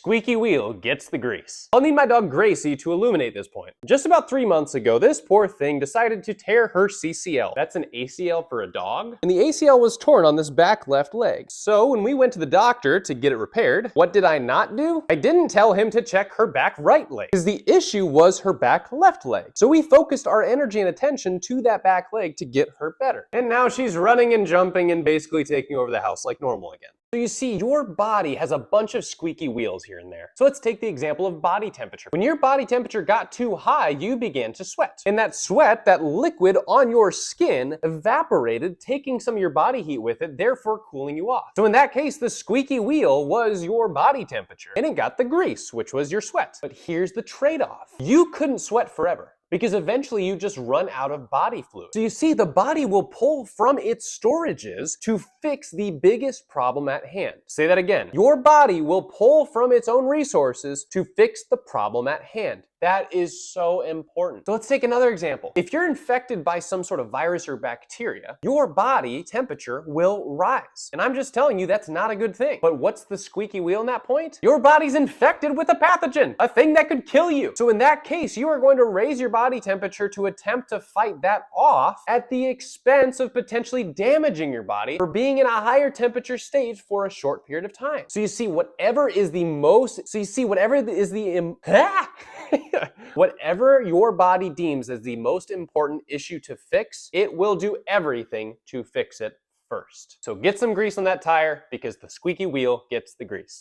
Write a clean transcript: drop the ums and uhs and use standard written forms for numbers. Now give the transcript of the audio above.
squeaky wheel gets the grease. I'll need my dog Gracie to illuminate this point. Just about 3 months ago, this poor thing decided to tear her CCL. That's an ACL for a dog? And the ACL was torn on this back left leg. So when we went to the doctor to get it repaired, what did I not do? I didn't tell him to check her back right leg, because the issue was her back left leg. So we focused our energy and attention to that back leg to get her better. And now she's running and jumping and basically taking over the house like normal again. So you see, your body has a bunch of squeaky wheels here and there. So let's take the example of body temperature. When your body temperature got too high, you began to sweat. And that sweat, that liquid on your skin, evaporated, taking some of your body heat with it, therefore cooling you off. So in that case, the squeaky wheel was your body temperature, and it got the grease, which was your sweat. But here's the trade-off. You couldn't sweat forever, because eventually you just run out of body fluid. So you see, the body will pull from its storages to fix the biggest problem at hand. Say that again. Your body will pull from its own resources to fix the problem at hand. That is so important. So let's take another example. If you're infected by some sort of virus or bacteria, your body temperature will rise. And I'm just telling you, that's not a good thing. But what's the squeaky wheel in that point? Your body's infected with a pathogen, a thing that could kill you. So in that case, you are going to raise your body temperature to attempt to fight that off at the expense of potentially damaging your body for being in a higher temperature stage for a short period of time. So you see, whatever whatever your body deems as the most important issue to fix, it will do everything to fix it first. So get some grease on that tire, because the squeaky wheel gets the grease.